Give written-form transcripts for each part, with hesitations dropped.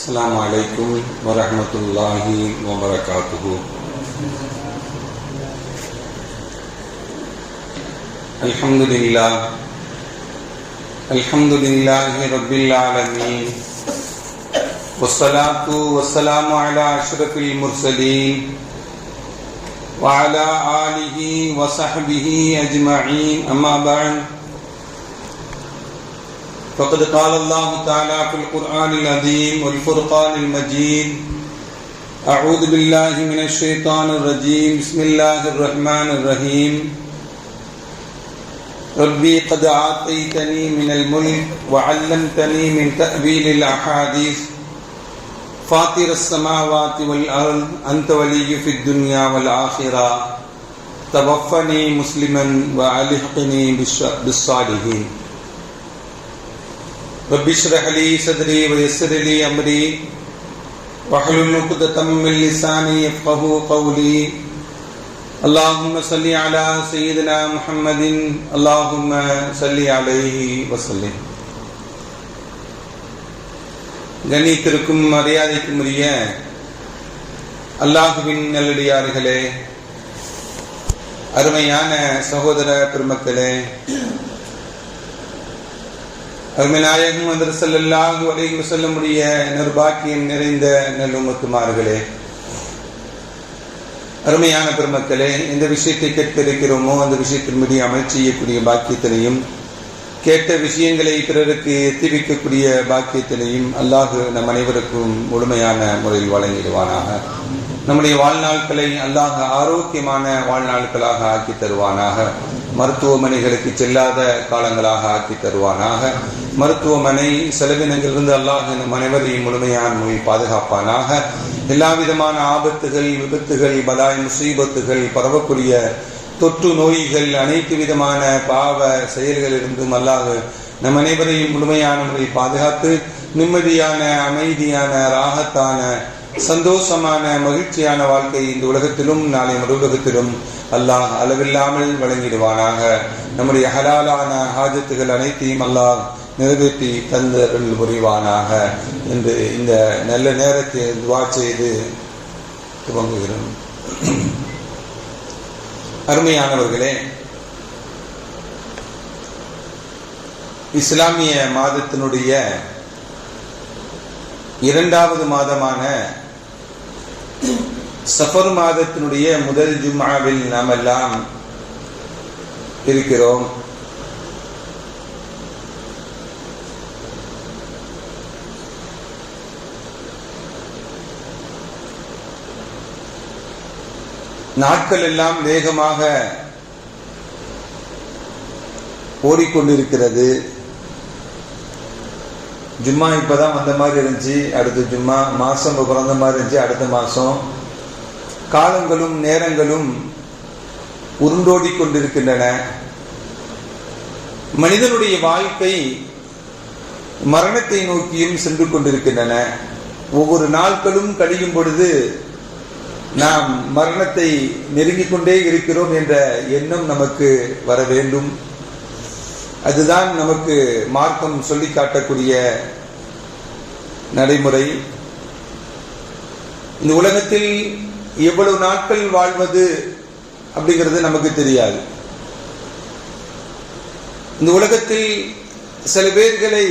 السلام عليكم ورحمة الله وبركاته. الحمد لله رب العالمين، والصلاة والسلام على أشرف المرسلين وعلى آله وصحبه أجمعين، أما بعد، فقد قال الله تعالى في القرآن العظيم والفرقان المجيد: أعوذ بالله من الشيطان الرجيم، بسم الله الرحمن الرحيم. ربي قد آتيتني من الملك وعلمتني من تأويل الأحاديث فاطر السماوات والأرض أنت ولي في الدنيا والآخرة توفني مسلما وألحقني بالصالحين. رب اشرح لي صدري ويسر لي أمري واحلل عقدة من لساني يفقهوا قولي. اللهم صل على سيدنا محمد، اللهم صل عليه وسلم. கண்ணியத்திற்கும் மரியாதைக்கும் உரிய அல்லாஹுவின் நல்லடியார்களே, அருமையான சகோதர பெருமக்களே, அருமைநாயகம் ஹஜ்ரத் ஸல்லல்லாஹு அலைஹி வஸல்லம் உடைய நிர்பாக்கியம் நிறைந்த நல்லும்மத்துமார்களே, அருமையான பெருமக்களே, இந்த விஷயத்தை கேட்க இருக்கிறோமோ அந்த விஷயத்தின்படி அமல் செய்யக்கூடிய பாக்கியத்தினையும், கேட்ட விஷயங்களை பிறருக்கு எத்தி வைக்கக்கூடிய பாக்கியத்தினையும் அல்லாஹ் நம் அனைவருக்கும் முழுமையான முறையில் வழங்கிடுவானாக. நம்முடைய வாழ்நாட்களை அல்லாஹ் ஆரோக்கியமான வாழ்நாட்களாக ஆக்கி தருவானாக. மருத்துவமனைகளுக்கு செல்லாத காலங்களாக ஆக்கி தருவானாக. மருத்துவமனை செலவினங்களிலிருந்து அல்லாஹ் நம் அனைவரையும் முழுமையான முறையில் பாதுகாப்பானாக. எல்லா விதமான ஆபத்துகள், விபத்துகள், பலாய் முசீபத்துகள், பரவக்கூடிய தொற்று நோய்கள், அனைத்து விதமான பாவ செயல்களிலிருந்தும் அல்லாஹ் நம் அனைவரையும் முழுமையான முறையில் பாதுகாத்து நிம்மதியான, அமைதியான, ராகத்தான, சந்தோஷமான, மகிழ்ச்சியான வாழ்க்கை இந்த உலகத்திலும் நாளை மறு உலகத்திலும் அல்லாஹ் அளவில்லாமல் வழங்கிடுவானாக. நம்முடைய ஹலாலான ஹாஜத்துகள் அனைத்தையும் அல்லாஹ் நிறைவேற்றி தந்தருள் புரிவானாக என்று இந்த நல்ல நேரத்தை துஆ செய்து துவங்குகிறோம். அருமையானவர்களே, இஸ்லாமிய மாதத்தினுடைய இரண்டாவது மாதமான சஃபர் மாதத்தினுடைய முதல் ஜும்ஆவில் நாம் எல்லாம் இருக்கிறோம். நாட்கள் எல்லாம் வேகமாக ஓடிக்கொண்டிருக்கிறது. ஜும்மா இப்பதான் வந்த மாதிரி இருந்துச்சு, அடுத்த ஜும்மா மாசம் பிறந்த மாதிரி இருந்துச்சு, அடுத்த மாசம். காலங்களும் நேரங்களும் உருண்டோடி கொண்டிருக்கின்றன. மனிதனுடைய வாழ்க்கை மரணத்தை நோக்கியும் சென்று கொண்டிருக்கின்றன. ஒவ்வொரு நாட்களும் கழியும் பொழுது நாம் மரணத்தை நெருங்கிக் கொண்டே இருக்கிறோம் என்ற எண்ணம் நமக்கு வர வேண்டும். அதுதான் நமக்கு மார்க்கம் சொல்லி காட்டக்கூடிய நடைமுறை. இந்த உலகத்தில் எவ்வளவு நாட்கள் வாழ்வது அப்படிங்கிறது நமக்கு தெரியாது. இந்த உலகத்தில் சில பேர்களை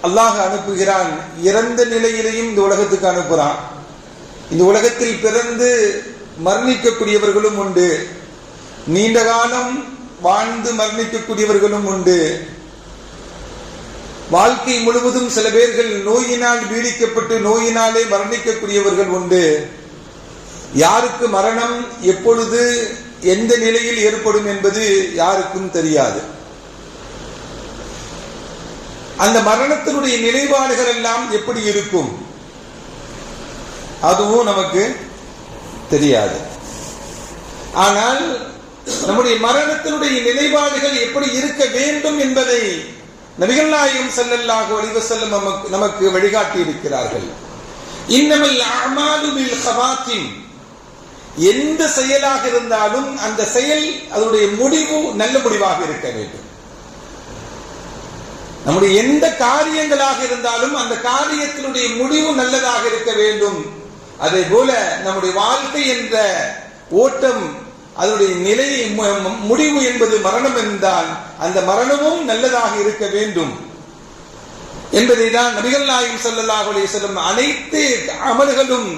அல்லாஹ் அனுப்புகிறான், இறந்த நிலையிலையும் இந்த உலகத்துக்கு அனுப்புகிறான். இந்த உலகத்தில் பிறந்து மரணிக்கக்கூடியவர்களும் உண்டு, நீண்ட காலம் வாழ்ந்து மரணிக்கக்கூடியவர்களும் உண்டு. வாழ்க்கை முழுவதும் சில பேர்கள் நோயினால் பீடிக்கப்பட்டு நோயினாலே மரணிக்கக்கூடியவர்கள் உண்டு. யாருக்கு மரணம் எப்பொழுது எந்த நிலையில் ஏற்படும் என்பது யாருக்கும் தெரியாது. அந்த மரணத்தினுடைய நிலைப்பாடுகள் எல்லாம் எப்படி இருக்கும் அதுவும் நமக்கு தெரியாது. ஆனால் நம்முடைய மரணத்தினுடைய நிலைப்பாடுகள் எப்படி இருக்க வேண்டும் என்பதை நபிகள் நாயகம் ஸல்லல்லாஹு அலைஹி வஸல்லம் நமக்கு வழிகாட்டி இருக்கிறார்கள். இன்னமல் அஅமாலு பில் ஹவாத்திம், எந்த செயலாக இருந்தாலும் அந்த செயல் அதனுடைய முடிவு நல்ல முடிவாக இருக்க வேண்டும். நம்முடைய எந்த காரியங்களாக இருந்தாலும் அந்த காரியத்தினுடைய முடிவு நல்லதாக இருக்க வேண்டும். அதே போல நம்முடைய வாழ்க்கை என்ற ஓட்டம், அதனுடைய நிலை, முடிவு என்பது மரணம் என்றால் அந்த மரணமும் நல்லதாக இருக்க வேண்டும் என்பதை தான் நபிகள் நாயகம் ஸல்லல்லாஹு அலைஹி வஸல்லம் அனைத்து அமல்களும்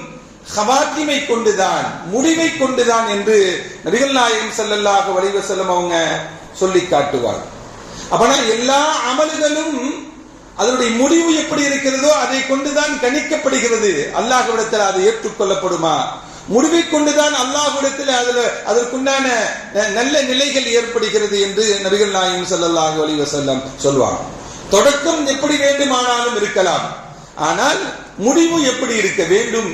ஹவாத்திமை கொண்டுதான், முடிவை கொண்டுதான் என்று நபிகள் நாயகம் ஸல்லல்லாஹு அலைஹி வஸல்லம் அவங்க சொல்லி காட்டுவார். அப்பனா எல்லா அமல்களும் அதனுடைய முடிவு எப்படி இருக்கிறதோ அதை கொண்டுதான் கணிக்கப்படுகிறது. அல்லாஹ்விடத்தில் அது ஏற்றுக்கொள்ளப்படுமா, முடிவை கொண்டுதான் அல்லாஹ்விடத்தில் அதற்குண்டான நல்ல நிலைகள் ஏற்படுகிறது என்று நபிகள் நாயகம் ஸல்லல்லாஹு அலைஹி வஸல்லம் சொல்வாங்க. தொடக்கம் எப்படி வேண்டுமானாலும் இருக்கலாம், ஆனால் முடிவு எப்படி இருக்க வேண்டும்,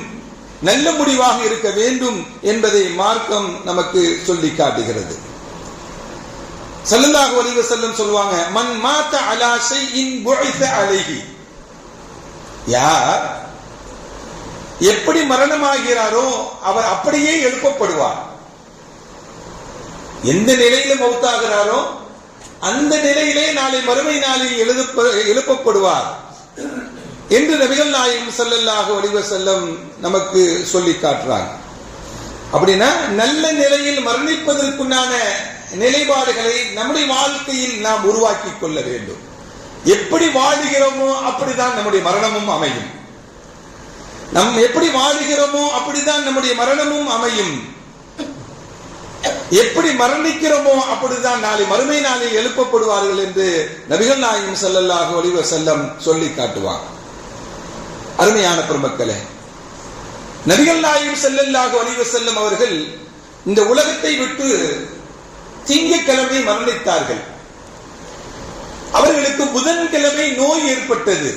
நல்ல முடிவாக இருக்க வேண்டும் என்பதை மார்க்கம் நமக்கு சொல்லி காட்டுகிறது. ஸல்லல்லாஹு அலைஹி வஸல்லம் சொல்வாங்க, மன் மாத அலா ஷைஇன் புஇஸ அலைஹி. யார் எப்படி மரணமாகிறாரோ அவர் அப்படியே எழுப்பப்படுவார். எந்த நிலையில மௌத்தாகிறாரோ அந்த நிலையிலே நாளை மறுமை நாளில் எழுப்பப்படுவார் என்று நபிகள் நாயகம் ஸல்லல்லாஹு அலைஹி வஸல்லம் நமக்கு சொல்லி காட்டுறாங்க. அப்படின்னா நல்ல நிலையில் மரணிப்பதற்குண்டான நிலைப்பாடுகளை நம்முடைய வாழ்க்கையில் நாம் உருவாக்கி கொள்ள வேண்டும். எப்படி வாழுகிறோமோ அப்படிதான் நம்முடைய மரணமும் அமையும். நாம் எப்படி வாழுகிறோமோ அப்படிதான் நம்முடைய மரணமும் அமையும். எப்படி மரணிக்கிறோமோ அப்படிதான் நாளை மறுமை நாளில் எழுப்பப்படுவார்கள் என்று நபிகள் நாயகம் ஸல்லல்லாஹு அலைஹி வஸல்லம் சொல்லி காட்டுவாங்க. அருமையான பெருமக்களே, நபிகள் நாயகம் ஸல்லல்லாஹு அலைஹி வஸல்லம் அவர்கள் இந்த உலகத்தை விட்டு திங்கட்கிழமை மரணித்தார்கள். அவர்களுக்கு புதன்கிழமை நோய் ஏற்பட்டது,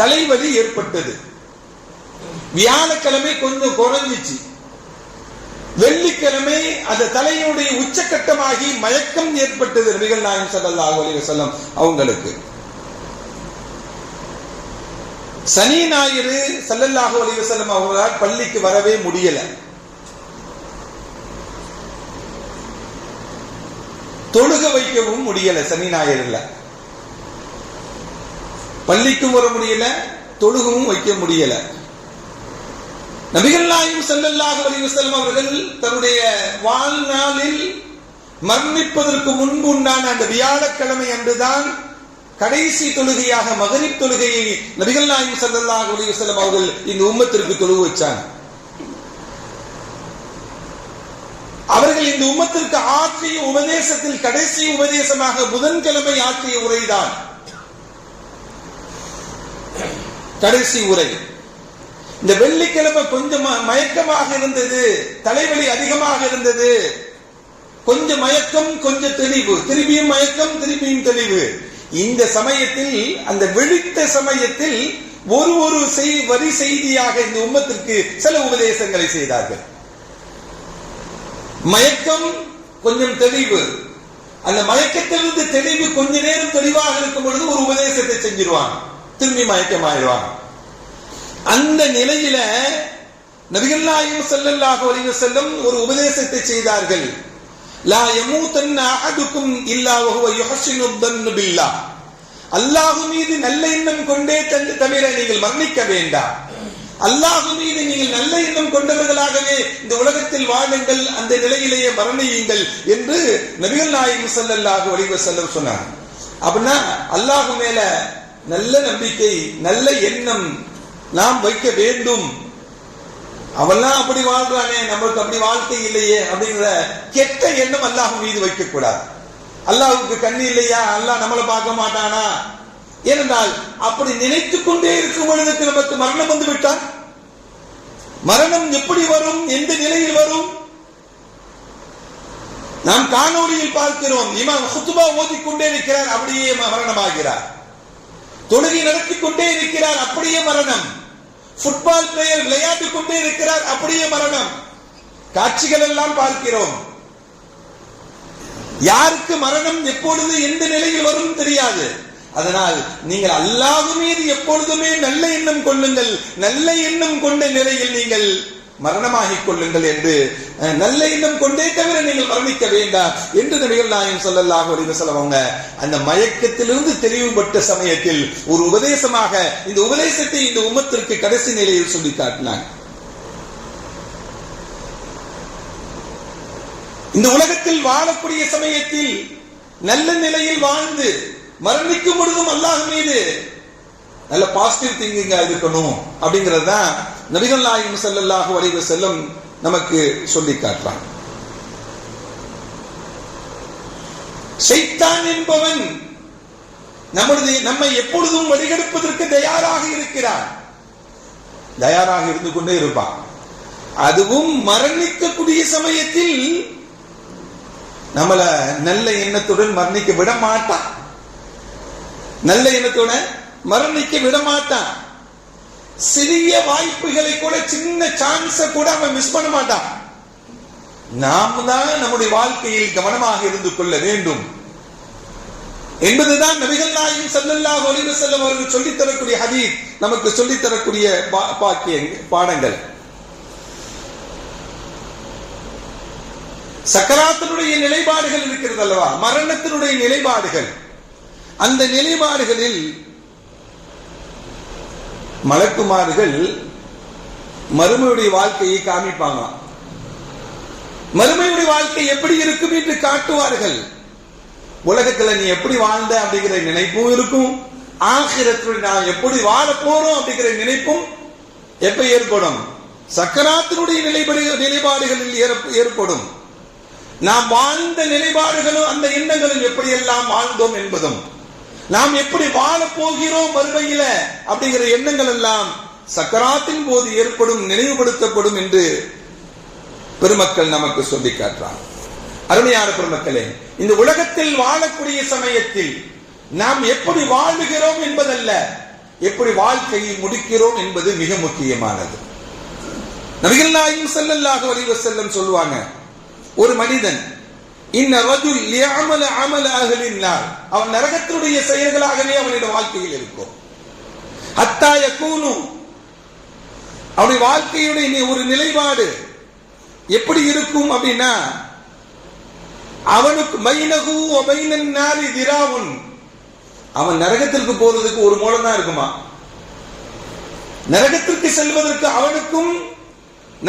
தலைவலி ஏற்பட்டது. வியாழக்கிழமை கொஞ்சம் குறைஞ்சிச்சு. வெள்ளிக்கிழமை அந்த தலையினுடைய உச்சக்கட்டமாகி மயக்கம் ஏற்பட்டது நபிகள் நாயகம் ஸல்லல்லாஹு அலைஹி வஸல்லம் அவங்களுக்கு. சனி ஞாயிறு ஸல்லல்லாஹு அலைஹி வஸல்லம் அவங்களால் பள்ளிக்கு வரவே முடியல. தொழுக வைக்கவும் முடியல. சனி ஞாயிறுல பள்ளிக்கும் வர முடியல, தொழுகவும் வைக்க முடியல. நபிகள் நாயகம் ஸல்லல்லாஹு அலைஹி வஸல்லம் அவர்கள் தன்னுடைய வாழ்நாளில் மரணிப்பதற்கு முன்பு உண்டான அந்த வியாழக்கிழமை அன்றுதான் கடைசி தொழுகையாக மகரிப் தொழுகையை நபிகள் நாயகம் ஸல்லல்லாஹு அலைஹி வஸல்லம் அவர்கள் இந்த உம்மத்திற்கு தொழுக வச்சாங்க. அவர்கள் இந்த உம்மத்திற்கு ஆற்றிய உபதேசத்தில் கடைசி உபதேசமாக புதன்கிழமை ஆற்றிய உரைதான் கடைசி உரை. இந்த வெள்ளிக்கிழமை கொஞ்சம் மயக்கமாக இருந்தது, தலைவலி அதிகமாக இருந்தது, கொஞ்சம் மயக்கம், கொஞ்சம் தெளிவு, திரும்பியும் மயக்கம், திரும்பியும் தெளிவு. இந்த சமயத்தில், அந்த விழித்த சமயத்தில் ஒரு வரி செய்தியாக இந்த உம்மத்திற்கு சில உபதேசங்களை செய்தார்கள். மயக்கம், கொஞ்சம் தெளிவு. அந்த மயக்கத்திலிருந்து தெளிவு கொஞ்ச நேரம் தெளிவாக இருக்கும் பொழுது ஒரு உபதேசத்தை செஞ்சிருவாங்க, திரும்பி மயக்கமாயிடுவாங்க. அந்த நிலையில நபிகள் நாயகம் ஸல்லல்லாஹு அலைஹி வஸல்லம் ஒரு உபதேசத்தை செய்தார்கள். லா யமூதன்ன அஹதுக்கும் இல்லா வஹுவ யுஹ்ஸினு ظن பில்லாஹ். அல்லாஹ் மீது நல்ல எண்ணம் கொண்டே தவிர நீங்கள் மரணிக்க வேண்டாம். அல்லாஹ் மீது நீங்கள் நல்ல எண்ணம் கொண்டவர்களாகவே இந்த உலகத்தில் வாழுங்கள், அந்த நிலையிலேயே மரணியுங்கள் என்று நபிகள் நாயகம் ஸல்லல்லாஹு அலைஹி வஸல்லம் சொன்னார். அப்படின்னா அல்லாஹ் மேல நல்ல நம்பிக்கை, நல்ல எண்ணம் நாம் வைக்க வேண்டும். அவெல்லாம் அப்படி வாழ்றானே, நம்மளுக்கு அப்படி வாழ்க்கை இல்லையே அப்படிங்கிற கெட்ட எண்ணம் அல்லாஹ் மீது வைக்க கூடாது. அல்லாஹ்வுக்கு கண்ணு இல்லையா, அல்லாஹ் நம்மளை பார்க்க மாட்டானா? ஏனென்றால் அப்படி நினைத்துக் கொண்டே இருக்கும் பொழுதுக்கு நமக்கு மரணம் வந்து விட்டால், மரணம் எப்படி வரும், எந்த நிலையில் வரும்? நாம் காணொளியில் பார்க்கிறோம், இமாம் குத்பா ஓதிக்கொண்டே இருக்கிறார், அப்படியே மரணமாகிறார். தொழுகை நடத்தி கொண்டே இருக்கிறார், அப்படியே மரணம். ஃபுட்பால் பிளேயர் விளையாடிக் கொண்டே இருக்கிறார், அப்படியே மரணம். காட்சிகள் எல்லாம் பார்க்கிறோம். யாருக்கு மரணம் எப்பொழுது எந்த நிலையில் வரும் தெரியாது. அதனால் நீங்கள் அல்லாஹ் மீது எப்பொழுதுமே நல்ல எண்ணம் கொள்ளுங்கள். நல்ல எண்ணம் கொண்ட நிலையில் நீங்கள் மரணமாகிக் கொள்ளுங்கள் என்று நல்ல எண்ணம் கொண்டே தவிர நீங்கள் மரணிக்க வேண்டாம் என்று நபிகள் நாயகம் ஸல்லல்லாஹு அலைஹி வஸல்லம் அவங்க அந்த மயக்கத்திலிருந்து தெளிவுபட்ட சமயத்தில் ஒரு உபதேசமாக இந்த உபதேசத்தை இந்த உம்மத்திற்கு கடைசி நிலையில் சொல்லி காட்டினாங்க. இந்த உலகத்தில் வாழக்கூடிய சமயத்தில் நல்ல நிலையில் வாழ்ந்து மரணிக்கும் பொழுதும் அல்லாஹ் மீது நல்ல பாசிட்டிவ் திங்கிங்கா இருக்கணும் அப்படிங்கறதுதான் நபிகள் நாயகம் ஸல்லல்லாஹு அலைஹி வஸல்லம் நமக்கு சொல்லி காட்டுறாங்க. ஷைத்தான் என்பவன் நம்மை எப்பொழுதும் வழிகெடுப்பதற்கு தயாராக இருக்கிறான், தயாராக இருந்து கொண்டே இருப்பான். அதுவும் மரணிக்கக்கூடிய சமயத்தில் நம்மள நல்ல எண்ணத்துடன் மரணிக்க விட மாட்டான், நல்ல எண்ணத்துடன் மரணிக்க விட மாட்டான். சிறிய வாய்ப்புகளை கூட, சின்ன சான்ஸ கூட அவன் மிஸ் பண்ண மாட்டான். நாம் தான் நம்முடைய வாழ்க்கையில் கவனமாக இருந்து கொள்ள வேண்டும் என்பதுதான் நபிகள் நாயகம் ஸல்லல்லாஹு அலைஹி வஸல்லம் அவர்கள் சொல்லித் தரக்கூடிய ஹதீஸ், நமக்கு சொல்லித் தரக்கூடிய பாடங்கள். சக்கராத்தினுடைய நிலைப்பாடுகள் இருக்கிறது அல்லவா, மரணத்தினுடைய நிலைப்பாடுகள். அந்த நிலைப்பாடுகளில் மலக்குமார்கள் மறுமையுடைய வாழ்க்கையை காமிப்பாங்க. மறுமையுடைய வாழ்க்கை எப்படி இருக்கும் என்று காட்டுவார்கள். உலகத்துல நீ எப்படி வாழ்ந்த அப்படிங்கிற நினைப்பும் இருக்கும், ஆகிரத்தில் நான் எப்படி வாழ போறோம் அப்படிங்கிற நினைப்பும் எப்ப ஏற்படும்? சக்கராத்தினுடைய நிலைப்பாடுகளில் ஏற்படும். நாம் வாழ்ந்த நிலைப்பாடுகளும் அந்த எண்ணங்களும் எப்படியெல்லாம் வாழ்ந்தோம் என்பதும், நாம் எப்படி வாழ போகிறோம் மறுமையில அப்படிங்கிற எண்ணங்கள் எல்லாம் சக்கராத்தின் போது ஏற்படும், நினைவுபடுத்தப்படும் என்று பெருமக்கள் நமக்கு சொல்லி காட்டுறாங்க. அருமையான பெருமக்களே, இந்த உலகத்தில் வாழக்கூடிய சமயத்தில் நாம் எப்படி வாழுகிறோம் என்பதல்ல, எப்படி வாழ்க்கையை முடிக்கிறோம் என்பது மிக முக்கியமானது. நபிகள் நாயகம் ஸல்லல்லாஹு அலைஹி வஸல்லம் சொல்லுவாங்க, ஒரு மனிதன் இன்ன ரஜுல் லியஅமல அமல அஹ்லின் நார், அவன் நரகத்தினுடைய செயல்களாகவே அவனுடைய வாழ்க்கையில் இருக்கும். ஹத்தா யகூனு, அவனுடைய வாழ்க்கையுடைய ஒரு நிலைப்பாடு எப்படி இருக்கும் அப்படின்னா, அவனுக்கு பைனஹு வ பைனன் நாரி திராவுன், அவன் நரகத்திற்கு போறதுக்கு ஒரு மூலம் தான் இருக்குமா, நரகத்திற்கு செல்வதற்கு அவனுக்கும்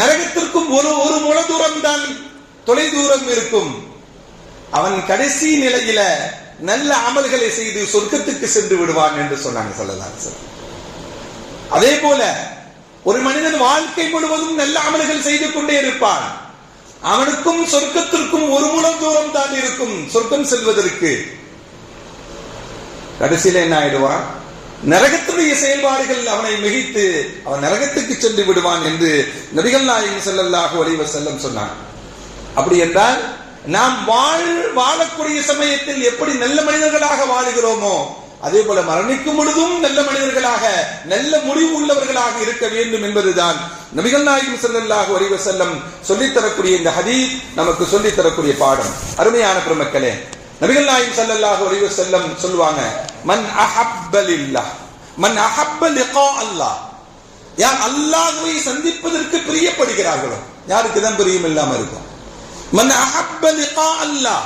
நரகத்திற்கும் ஒரு முழ தூரம் தான் தொலை தூரம் இருக்கும். அவன் கடைசி நிலையில நல்ல அமல்களை செய்து சொர்க்கத்துக்கு சென்று விடுவான் என்று சொன்னாங்க ஸல்லல்லாஹு அலைஹி வஸல்லம். அதே போல ஒரு மனிதன் வாழ்க்கை முழுவதும் நல்ல அமல்கள் செய்து கொண்டே இருப்பான், அவனுக்கும் சொர்க்கத்திற்கும் ஒரு முழம் தூரம் தான் இருக்கும் சொர்க்கம் செல்வதற்கு. கடைசியில என்ன ஆயிடுவான்? நரகத்துடைய செயல்பாடுகள் அவனை மிகைத்து அவன் நரகத்துக்கு சென்று விடுவான் என்று நபிகள் நாயகம் ஸல்லல்லாஹு அலைஹி வஸல்லம் சொன்னான். அப்படி என்றால் நாம் வாழக்கூடிய சமயத்தில் எப்படி நல்ல மனிதர்களாக வாழுகிறோமோ அதே போல மரணிக்கும் பொழுதும் நல்ல மனிதர்களாக, நல்ல முடிவு உள்ளவர்களாக இருக்க வேண்டும் என்பதுதான் நபிகள் நாயகம் ஸல்லல்லாஹு அலைஹி வஸல்லம் சொல்லித் தரக்கூடிய இந்த ஹதீஸ் நமக்கு சொல்லித் தரக்கூடிய பாடம். அருமையான பெருமக்களே, நபிகள் நாயகம் ஸல்லல்லாஹு அலைஹி வஸல்லம் சொல்லுவாங்க, மன் அஹப்ப லில்லாஹ் மன் அஹப்ப லிகா அல்லாஹ், யார் அல்லாஹ்வை சந்திப்பதற்கு பிரியப்படுகிறார்களோ, யாருக்கு தான் பிரியம் இல்லாம இருக்கும்? மன் அஹப்ப லிகா அல்லாஹ்,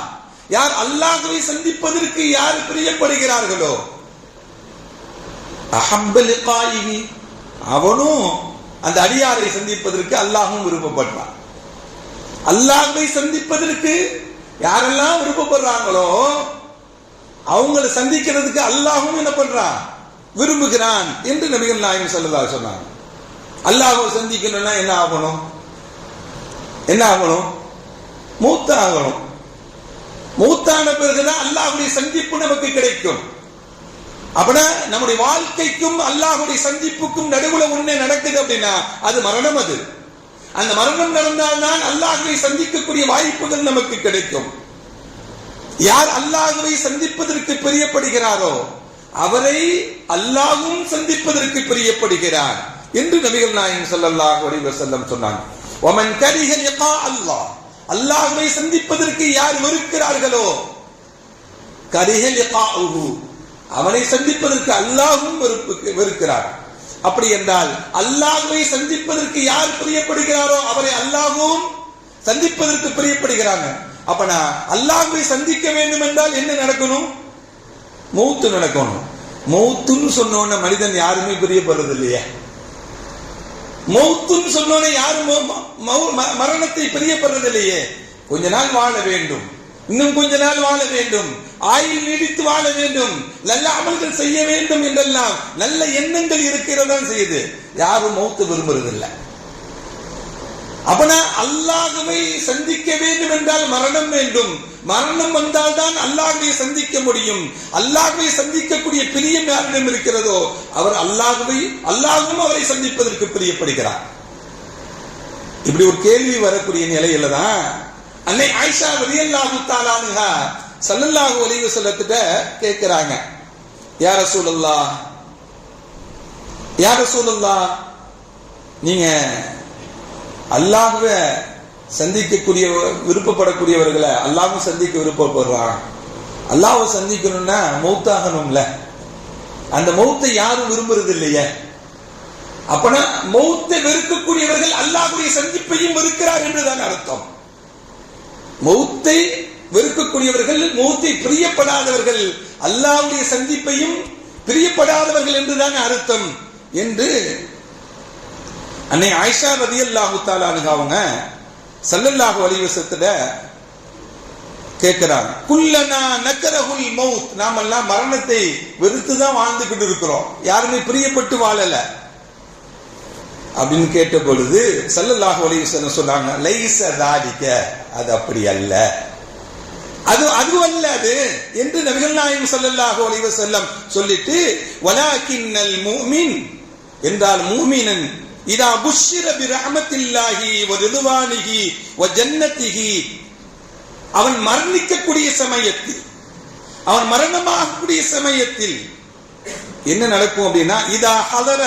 யார் அல்லாஹ்வை சந்திப்பதற்கு யார் பிரியப்படுகிறார்களோ, அஹப்ப லிகாயிஹி, அவனும் அந்த அடியாரை சந்திப்பதற்கு அல்லாஹ்வும் விருப்பப்படுறான். அல்லாஹ்வை சந்திப்பதற்கு யாரெல்லாம் விருப்பப்படுறாங்களோ அவங்களை சந்திக்கிறதுக்கு அல்லாஹ்வும் என்ன பண்றான்? விரும்புகிறான் என்று நபிகள் நாயகம் ஸல்லல்லாஹு அலைஹி வஸல்லம் சொன்னாங்க. அல்லாஹ்வை சந்திக்கணும்னா என்ன ஆகணும்? என்ன ஆகணும்? மூத்தாகணும். மூத்தான பிறகுதான் அல்லாஹ்வுடைய சந்திப்பு நமக்கு கிடைக்கும். அப்படின்னா நம்முடைய வாழ்க்கைக்கும் அல்லாஹ்வுடைய சந்திப்புக்கும் நடுவுல ஒண்ணே நடக்குது அப்படின்னா அது மரணம். அது அந்த மரணம் நடந்தால்தான் அல்லாஹ்வை சந்திக்கக்கூடிய வாய்ப்புகள் நமக்கு கிடைக்கும். யார் அல்லாஹ்வை சந்திப்பதற்கு பிரியப்படுகிறாரோ அவரை அல்லாஹ்வும் சந்திப்பதற்கு பிரியப்படுகிறார் என்று நபிகள் நாயகம் ஸல்லல்லாஹு அலைஹி வஸல்லம் சொன்னாங்க. வமன் கரிஹ லிகா அல்லாஹ், அல்லாஹ்வை சந்திப்பதற்கு யார் வெறுக்கிறார்களோ கரிஹ லிகாஹு, அவனை சந்திப்பதற்கு அல்லாஹ்வும் வெறுக்கிறார். அப்படி என்றால் அல்லாஹ்வை சந்திப்பதற்கு யார் பிரியப்படுகிறாரோ அவரை அல்லாஹ்வும் சந்திப்பதற்கு பிரியப்படுகிறாங்க. அப்ப நான் அல்லாஹ்வை சந்திக்க வேண்டும் என்றால் என்ன நடக்கணும்? மௌத்து நடக்கணும். மௌத்துன்னு சொன்னோன்ன மனிதன் யாருமே பிரியப்படுறது இல்லையே. மௌத்துன்னு சொன்னோன்னே யாரும் மரணத்தை பிரியப்படுறது இல்லையே. கொஞ்ச நாள் வாழ வேண்டும், இன்னும் கொஞ்ச நாள் வாழ வேண்டும், ஆயுள் நீடித்து வாழ வேண்டும், நல்ல அமல்கள் செய்ய வேண்டும் என்றெல்லாம் நல்ல எண்ணங்கள் இருக்கிறதான் செய்யுது. யாரும் மௌத்து விரும்புறது இல்லை. அப்பனா அல்லாஹ்வை சந்திக்க வேண்டும் என்றால் மரணம் வேண்டும். மரணம் வந்தால் தான் அல்லாஹ்வை சந்திக்க முடியும். அல்லாஹ்வை சந்திக்கக்கூடிய பிரியம் யாரிடம் இருக்கிறதோ அவர் அல்லாஹ்வும் அவரை சந்திப்பதற்கு பிரியப்படுகிறார். இப்படி ஒரு கேள்வி வரக்கூடிய நிலையில தான் அன்னை ஆயிஷா ரலியல்லாஹு தஆலா அன்ஹா ஸல்லல்லாஹு அலைஹி வஸல்லத்திட்ட கேட்கிறாங்க, யா ரசூலுல்லாஹ், நீங்க அல்லாஹ்வை சந்திக்கக்கூடிய விருப்பப்படக்கூடியவர்களை அல்லாஹ்வும் சந்திக்க விருப்பப்படுறாங்க. அல்லாஹ்வை சந்திக்கணும்னா மௌத்தாகணும்ல. அந்த மௌத்தை யாரும் விரும்புறது இல்லையே. அப்பனா மௌத்தை வெறுக்கக்கூடியவர்கள் அல்லாஹ்வுடைய சந்திப்பையும் வெறுக்கிறார் என்றுதான் அர்த்தம். மௌத்தை வெறுக்கக்கூடியவர்கள், மௌத்தை பிரியப்படாதவர்கள் அல்லாஹ்வுடைய சந்திப்பையும் பிரியப்படாதவர்கள் என்றுதான் அர்த்தம் என்று அன்னை ஆயிஷா ரலியல்லாஹு தஆலா அன்ஹா அவங்க ஸல்லல்லாஹு அலைஹி வஸல்லம் கேட்கிறாங்க, குல்லனா நக்கரஹுல் மௌத், நாமெல்லாம் மரணத்தை வெறுத்து தான் வாழ்ந்துகிட்டு இருக்கிறோம், யாருமே பிரியப்பட்டு வாழல அப்படின்னு கேட்ட பொழுது ஸல்லல்லாஹு அலைஹி வஸல்லம் சொன்னாங்க, லைஸ தாலிக, அது அப்படி அல்ல, அது அல்ல அது என்று நபிகள் நாயகம் ஸல்லல்லாஹு அலைஹி வஸல்லம் சொல்லிட்டு, வலாக்கின்னல் முஃமின் என்றால் முஃமினன் இதா புஷ்ஷிர பிரஹ்மத்தில்லாஹி வ ரிதுவானிஹி வ ஜன்னத்திஹி, அவன் மரணிக்கக்கூடிய சமயத்தில், அவன் மரணமாகக்கூடிய சமயத்தில் என்ன நடக்கும் அப்படின்னா, இதா ஹதர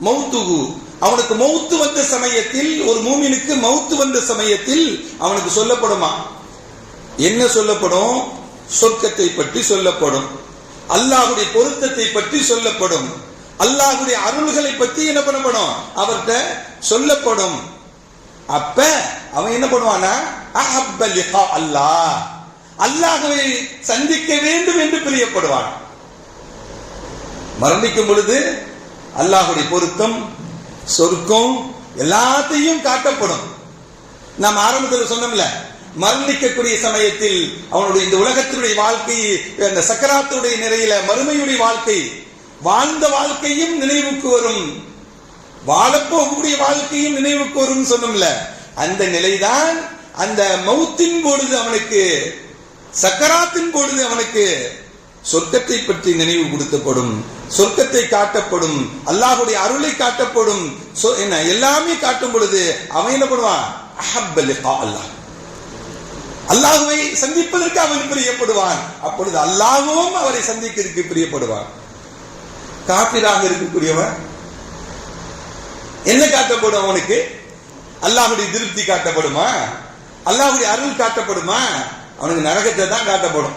மௌத்துஹு, அவனுக்கு மௌத்து வந்த சமயத்தில், ஒரு மூமினுக்கு மௌத்து வந்த சமயத்தில் அவனுக்கு சொல்லப்படுமா, என்ன சொல்லப்படும்? சொர்க்கத்தை பற்றி சொல்லப்படும், அல்லாஹ்வுடைய பொருத்தத்தை பற்றி சொல்லப்படும், அல்லாஹ்வுடைய அருள்களை பற்றி என்ன பண்ணப்படும்? அவர்கிட்ட சொல்லப்படும். அப்ப அவன் என்ன பண்ணுவானா, அஹப்ப லிகா அல்லாஹ், அல்லாஹ்வை சந்திக்க வேண்டும் என்று பிரியப்படுவான். மரணிக்கும் பொழுது அல்லாஹ்வுடைய பொருத்தம், சொர்க்கம் எல்லாத்தையும் காட்டப்படும். நாம் ஆரம்பத்தில் சொன்னோம்ல, மரணிக்கக்கூடிய சமயத்தில் அவனுடைய இந்த உலகத்தினுடைய வாழ்க்கை, இந்த சக்கராத்துடைய நிறையில மறுமையுடைய வாழ்க்கை, வாழ்ந்த வாழ்க்கையும் நினைவுக்கு வரும், வாழப்போகக்கூடிய வாழ்க்கையும் நினைவுக்கு வரும் சொன்னோம்ல. அந்த நிலைதான் அந்த மௌத்தின் பொழுது அவனுக்கு, சக்கராத்தின் பொழுது அவனுக்கு சொர்க்கத்தை பற்றி நினைவு கொடுக்கப்படும், சொர்க்கத்தை காட்டப்படும், அல்லாஹ்வுடைய அருளை காட்டப்படும், என்ன எல்லாமே காட்டும் பொழுது அவன் என்ன பண்ணுவான்? அஹப்ப லிகா அல்லாஹ், அல்லாஹ்வை சந்திப்பதற்கு அவன் பிரியப்படுவான். அப்பொழுது அல்லாஹ்வும் அவரை சந்திக்கிறதுக்கு பிரியப்படுவான். காபிராக இருக்கக்கூடியவன் என்ன காட்டப்படும்? அவனுக்கு அல்லாஹ்வுடைய திருப்தி காட்டப்படுமா? அல்லாஹ்வுடைய அருள் காட்டப்படுமா? அவனுக்கு நரகத்தை தான் காட்டப்படும்.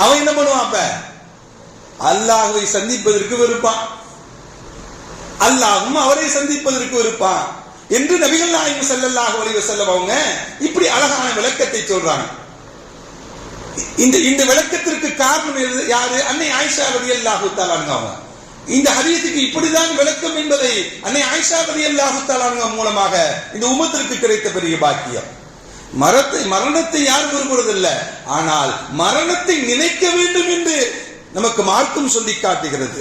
அவன் என்ன பண்ணுவான்? அப்ப அல்லாஹ்வை சந்திப்பதற்கு விருப்பான், அல்லாஹ்வும் அவரை சந்திப்பதற்கு விருப்பான் என்று நபிகள் நாயகம் ஸல்லல்லாஹு அலைஹி வஸல்லம் அவங்க இப்படி அழகான விளக்கத்தை சொல்றாங்க. இந்த விளக்கத்திற்கு காரணம் யாரு? அன்னை ஆயிஷா ரலியல்லாஹு தஆலா அன்ஹா. இந்த ஹதீஸுக்கு இப்படிதான் விளக்கம் என்பதை அன்னை ஆயிஷா ரலியல்லாஹு தஆலா அன்ஹா மூலமாக இந்த உம்மத்திற்கு கிடைத்த பெரிய பாக்கியம். மரணத்தை யார் விரும்புவதில்லை, ஆனால் மரணத்தை நினைக்க வேண்டும் என்று நமக்கு மார்க்கம் சொல்லி காட்டுகிறது.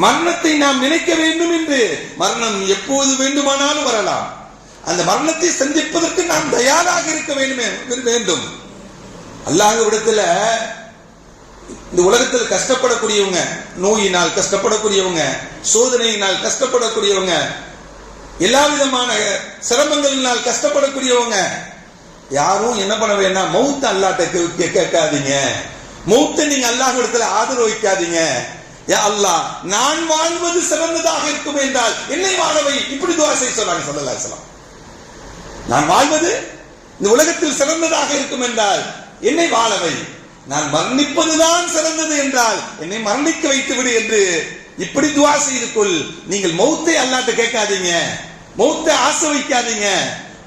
மரணத்தை நாம் நினைக்க வேண்டும் என்று, மரணம் எப்போது வேண்டுமானாலும் வரலாம், அந்த மரணத்தை சந்திப்பதற்கு நாம் தயாராக இருக்க வேண்டும். அல்லாஹ்விடத்துல இந்த உலகத்தில் கஷ்டப்படக்கூடியவங்க, நோயினால் கஷ்டப்படக்கூடியவங்க, சோதனையினால் கஷ்டப்படக்கூடியவங்க, எல்லா விதமான சிரமங்களினால் கஷ்டப்படக்கூடியவங்க யாரும் என்ன பண்ண வேண்டாம், மௌத்த அல்லாஹ்ட்ட கேட்காதீங்க, மௌத்தை நீங்க அல்லாஹ்விடத்துல ஆதரவு வைக்காதீங்க. யா அல்லாஹ், நான் வாழ்வது சிறந்ததாக இருக்கும் என்றால் என்னை வாழவை, இப்படி துஆ செய்ய சொன்னாங்க ஸல்லல்லாஹு அலைஹி வஸல்லம். நான் வாழ்வது இந்த உலகத்தில் சிறந்ததாக இருக்கும் என்றால் என்னை வாழவை, நான் மரணிப்பதுதான் சிறந்தது என்றால் என்னை மரணிக்க வைத்து விடு என்று இப்படி துஆ செய்து கொள். நீங்கள் மௌத்தை அல்லாஹ்ட்ட கேட்காதீங்க, மௌத்தை ஆசை வைக்காதீங்க,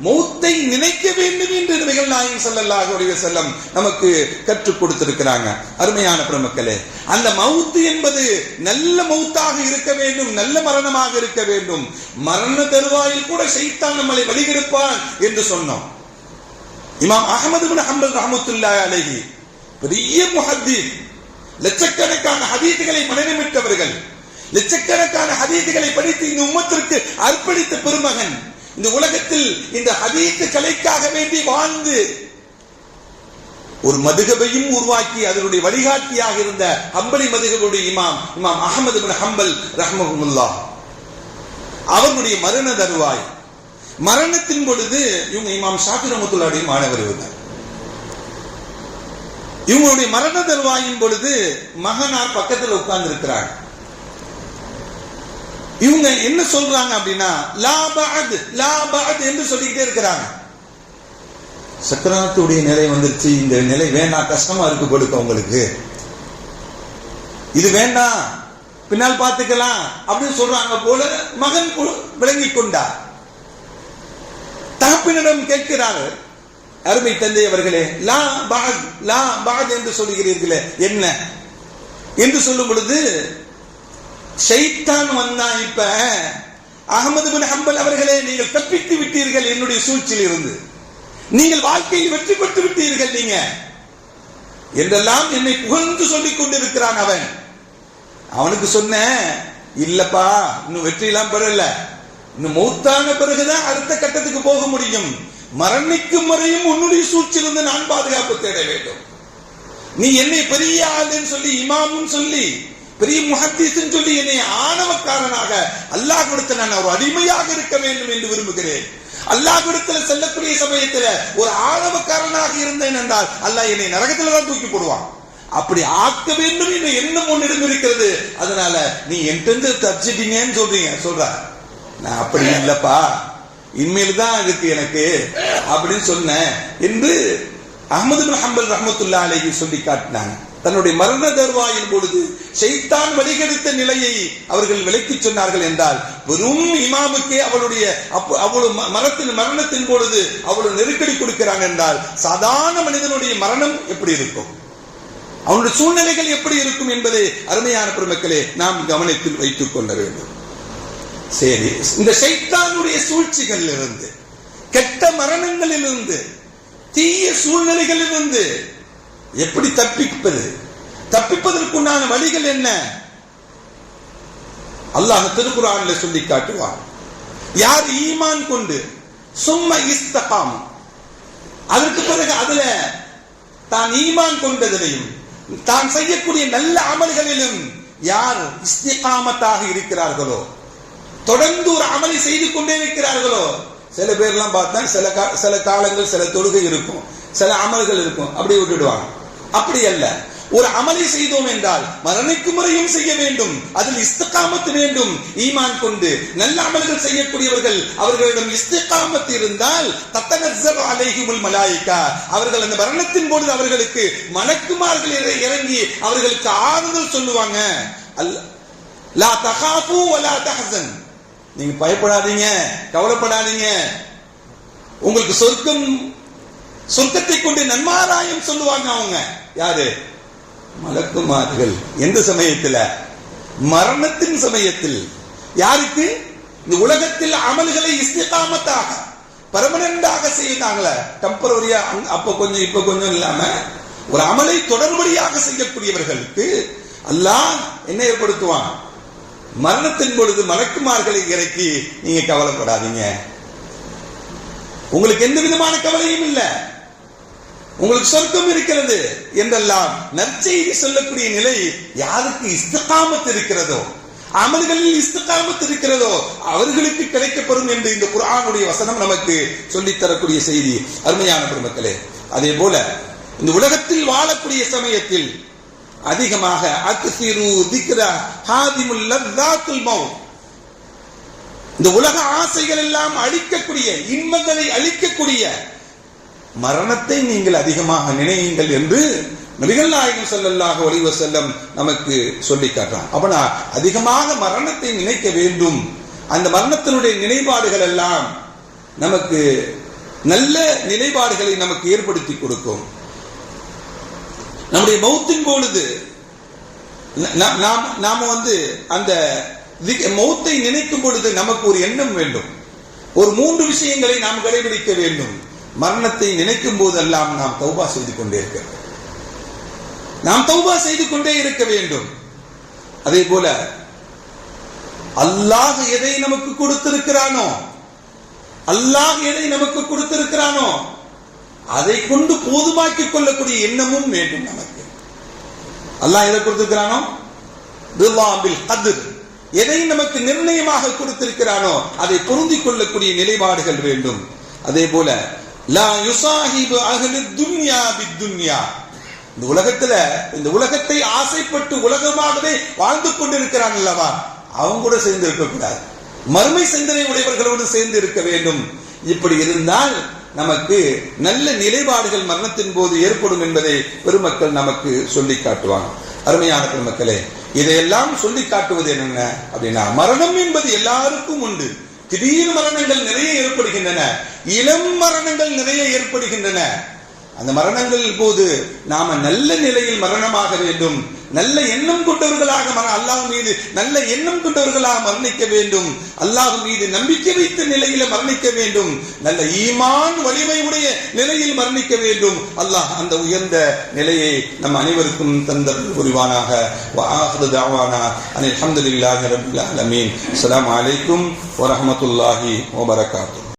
மௌத்தை நினைக்க வேண்டும் என்று நபிகள் நாயகம் ஸல்லல்லாஹு அலைஹி வஸல்லம் நமக்கு கற்றுக் கொடுத்திருக்கிறாங்க. அருமையான பெருமக்களே, அந்த மௌத் என்பது நல்ல மௌத்தாக இருக்க வேண்டும், நல்ல மரணமாக இருக்க வேண்டும். மரண தருவாயில் கூட ஷைத்தான் நம்மளை வழிகெடுப்பான் என்று சொன்னோம். இமாம் அஹ்மது இப்னு ஹம்பல் ரஹ்மத்துல்லாஹி அலைஹி பெரிய முஹத்தீஸ், லட்சக்கணக்கான ஹதீஸ்களை மனனமிட்டவர்கள், லட்சக்கணக்கான ஹதீஸ்களை படித்து இந்த உம்மத்திற்கு அர்ப்பணித்த பெருமகன், இந்த உலகத்தில் இந்த ஹதீஸ் கலைக்காக வேண்டி வாழ்ந்து ஒரு மதுகபையும் உருவாக்கி அதனுடைய வழிகாட்டியாக இருந்த ஹம்பலி மதுகபுடைய இமாம் அஹ்மது இப்னு ஹம்பல் ரஹ்மஹுல்லாஹ், அவர்களுடைய மரண தருவாய், மரணத்தின் பொழுது இவங்க இமாம் ஷாஃபி ரஹ்மத்துல்லாஹி மாணவர் இருந்தார். இவங்களுடைய மரண தருவாயின் பொழுது மகனார் பக்கத்தில் உட்கார்ந்து இருக்கிறாங்க. இவங்க என்ன சொல்றாங்க அப்படின்னா, லா பஅத் லா பஅத் என்று சொல்லிக்கிட்டே இருக்கிறாங்க. சக்கராத்துடைய நிலை வந்துருச்சு, இந்த நிலை வேண்டாம், கஷ்டமா இருக்கு கொடுக்க உங்களுக்கு, இது வேண்டாம், பின்னால் பார்த்துக்கலாம் அப்படின்னு சொல்றாங்க போல மகன் விளங்கி கொண்டார். தகப்பனிடம் கேட்கிறார், அருமை தந்தை அவர்களே, லா பஅத் லா பஅத் என்று சொல்லுகிறீர்களே என்ன என்று சொல்லும் பொழுது, ஷைத்தான் வந்தா, இப்ப அஹ்மது பின் ஹம்பல் அவர்களே நீங்கள் தப்பித்து விட்டீர்கள் என்னுடைய சூழ்ச்சியில் இருந்து, நீங்கள் வாழ்க்கையில் வெற்றி பெற்று விட்டீர்கள் நீங்க என்றெல்லாம் என்னை புகழ்ந்து சொல்லிக் கொண்டிருக்கிறான். அவனுக்கு சொன்ன, இல்லப்பா இன்னும் வெற்றி எல்லாம் பெறல, இன்னும் மௌத்தான பிறகுதான் அடுத்த கட்டத்துக்கு போக முடியும், மரணிக்கும் வரையும் உன்னுடைய சூழ்ச்சியிலிருந்து நான் பாதுகாப்பு தேட வேண்டும். நீ என்னை பெரிய ஆளுன்னு சொல்லி, இமாமும் சொல்லி, பெரிய முஹத்தீஸ்ன்னு சொல்லி என்னை ஆணவக்காரனாக அல்லாஹ்விடத்தில் நான் ஒரு அடிமையாக இருக்க வேண்டும் என்று விரும்புகிறேன். அல்லாஹ்விடத்தில் செல்லக்கூடிய சமயத்தில் ஒரு ஆணவக்காரனாக இருந்தேன் என்றால் அல்லாஹ் என்னை நரகத்தில் தான் தூக்கி போடுவான். அப்படி ஆக்க வேண்டும் என்ற எண்ணம் ஒன்னிடம் இருக்கிறது. அதனால நீ என்கிட்ட தப்பிச்சிட்டீங்கன்னு சொல்ற, நான் அப்படி இல்லப்பா, இனிமேல் தான் இருக்கு எனக்கு அப்படின்னு சொன்னேன் என்று அஹ்மது பின் ஹம்பல் ரஹ்மத்துல்லாஹி அலைஹி சொல்லி காட்டினாங்க. தன்னுடைய மரண தருவாயின் பொழுது ஷைத்தான் வழிகெடுத்த நிலையை அவர்கள் விளக்கி சொன்னார்கள் என்றால், வெறும் இமாமுக்கே அவளுடைய மரணத்தின் பொழுது அவ்வளவு நெருக்கடி கொடுக்கிறாங்க என்றால், சாதாரண மனிதனுடைய மரணம் எப்படி இருக்கும், அவனுடைய சூழ்நிலைகள் எப்படி இருக்கும் என்பதை அருமையான பெருமக்களே நாம் கவனத்தில் வைத்துக் கொள்ள வேண்டும். சரி, இந்த ஷைத்தானுடைய சூழ்ச்சிகளில் இருந்து, கெட்ட மரணங்களில் இருந்து, தீய சூழ்நிலைகளில் இருந்து எப்படி தப்பிப்பது, தப்பிப்பதற்குண்டான வழிகள் என்ன? அல்லாஹ் திருக்குர்ஆனில் சொல்லி காட்டுவார். யார் ஈமான் கொண்டு சும்ம இஸ்தகாம், அதற்கு பிறகு அதுல தான் ஈமான் கொண்டதிலையும் தான் செய்யக்கூடிய நல்ல அமல்களிலும் யார் இஸ்திகாமத்தாக இருக்கிறார்களோ, தொடர்ந்து ஒரு அமலை செய்து கொண்டே இருக்கிறார்களோ, சில பேர்லாம் பார்த்தா சில காலங்கள் சில தொழுகை இருக்கும், சில அமல்கள் இருக்கும், அப்படியே விட்டுடுவாங்க. அப்படி அல்ல, ஒரு அமலை செய்தோம் என்றால் மரணிக்கும் முறையும் செய்ய வேண்டும், அதில் இஸ்திகாமத் வேண்டும். ஈமான் கொண்டு நல்ல அமல்கள் செய்யக்கூடியவர்கள், அவர்களிடம் இஸ்திகாமத் இருந்தால் தத்தனஸ்ஸல் அலைஹிமுல் மலாயிகா, அவர்கள் அந்த மரணத்தின் பொழுது அவர்களுக்கு மலக்குமார்கள் இறங்கி அவர்களுக்கு ஆறுதல் சொல்லுவாங்க. லா தகாஃபு வலா தஹ்சன், நீங்க பயப்படாதீங்க, கவலைப்படாதீங்க, உங்களுக்கு சொர்க்கத்தை கொண்டு நன்மாராயம் சொல்லுவாங்க. அவங்க யாரு? மலக்குமார்கள். எந்த சமயத்தில்? மரணத்தின் சமயத்தில். யாருக்கு? இந்த உலகத்தில் அமல்களை இஸ்திகாமத்தாக பெர்மனன்டாக செய்தாங்களே, டெம்பரரியா அப்ப கொஞ்சம் இப்ப கொஞ்சம் இல்லாம ஒரு அமலை தொடர்படியாக செய்யக்கூடியவர்களுக்கு அல்லாஹ் என்ன ஏற்படுத்துவான்? மரணத்தின் பொழுது மலக்குமார்களை இறக்கி, நீங்க கவலைப்படாதீங்க, உங்களுக்கு எந்த விதமான கவலையும் இல்லை, உங்களுக்கு சொர்க்கம் இருக்கிறது என்றெல்லாம் நற்செய்தி சொல்லக்கூடிய நிலை யாருக்கு இஸ்திகாமத் இருக்கிறதோ, அமல்களில் இஸ்திகாமத் இருக்கிறதோ அவர்களுக்கு கிடைக்கப்படும் என்று இந்த குர்ஆனுடைய வசனம் நமக்கு சொல்லித் தரக்கூடிய செய்தி. அருமையான பெருமக்களே, அதே போல இந்த உலகத்தில் வாழக்கூடிய சமயத்தில் அதிகமாக அக்ஸிரு திக்ர ஹாதிமுல் லஸ்ஸாத்துல் மௌத், இந்த உலக ஆசைகள் எல்லாம் அழிக்கக்கூடிய, இன்பங்களை அழிக்கக்கூடிய மரணத்தை நீங்கள் அதிகமாக நினையுங்கள் என்று நபிகள் நாயகம் ஸல்லல்லாஹு அலைஹி வஸல்லம் நமக்கு சொல்லி காட்டுறான். அப்ப அதிகமாக மரணத்தை நினைக்க வேண்டும். அந்த மரணத்தினுடைய நினைப்பாடுகள் எல்லாம் நமக்கு நல்ல நிலைப்பாடுகளை நமக்கு ஏற்படுத்தி கொடுக்கும். நம்முடைய மௌத்தின் பொழுது நாம அந்த மௌத்தை நினைக்கும் பொழுது நமக்கு ஒரு எண்ணம் வேண்டும். ஒரு 3 விஷயங்களை நாம் கடைபிடிக்க வேண்டும். மரணத்தை நினைக்கும் போதெல்லாம் நாம் தௌபா செய்து கொண்டே இருக்க வேண்டும். நாம் தௌபா செய்து கொண்டே இருக்க வேண்டும். அதே போல அல்லாஹ் எதை நமக்கு கொடுத்திருக்கிறானோ, அல்லாஹ் எதை நமக்கு கொடுத்திருக்கிறானோ அதை கொண்டு போதுமாக்கிக் கொள்ளக்கூடிய எண்ணமும் வேண்டும் நமக்கு. அல்லாஹ் எதை கொடுத்திருக்கிறானோ, எதை நமக்கு நிர்ணயமாக கொடுத்திருக்கிறானோ அதை பொருந்திக் கொள்ளக்கூடிய நிலைப்பாடுகள் வேண்டும். அதே போல லா யுசாஹிபு அஹ்லுத் துன்யா பித்துன்யா, இந்த உலகத்துல இந்த உலகத்தை ஆசைப்பட்டு உலகமாகவே வாழ்ந்து கொண்டிருக்கிறான் அல்லவா, அவங்க கூட சேர்ந்து இருக்கக்கூடாது. மறுமை சிந்தனை உடையவர்களோடு சேர்ந்து இருக்க வேண்டும். இப்படி இருந்தால் நமக்கு நல்ல நிலைப்பாடுகள் மரணத்தின் போது ஏற்படும் என்பதை பெருமக்கள் நமக்கு சொல்லி காட்டுவாங்க. அருமையான பெருமக்களே, இதையெல்லாம் சொல்லி காட்டுவது என்ன அப்படின்னா, மரணம் என்பது எல்லாருக்கும் உண்டு. திடீர் மரணங்கள் நிறைய ஏற்படுகின்றன, இளம் மரணங்கள் நிறைய ஏற்படுகின்றன. அந்த மரணங்கள் போது நாம நல்ல நிலையில் மரணமாக வேண்டும். நல்ல எண்ணம் கொண்டவர்களாக அல்லாஹ் மீது நல்ல எண்ணம் கொண்டவர்களாக மரணிக்க வேண்டும். அல்லாஹ் மீது நம்பிக்கை வைத்த நிலையில மரணிக்க வேண்டும். நல்ல ஈமான் வலிமை உடைய நிலையில் மரணிக்க வேண்டும். அல்லாஹ் அந்த உயர்ந்த நிலையை நம் அனைவருக்கும் தந்தருள் புரிவானாக. வஆகிரு தஅவானா அனில் ஹம்துலில்லாஹி ரப்பில் ஆலமீன். அஸ்ஸலாமு அலைக்கும் வரஹ்மத்துல்லாஹி வபரகாத்துஹு.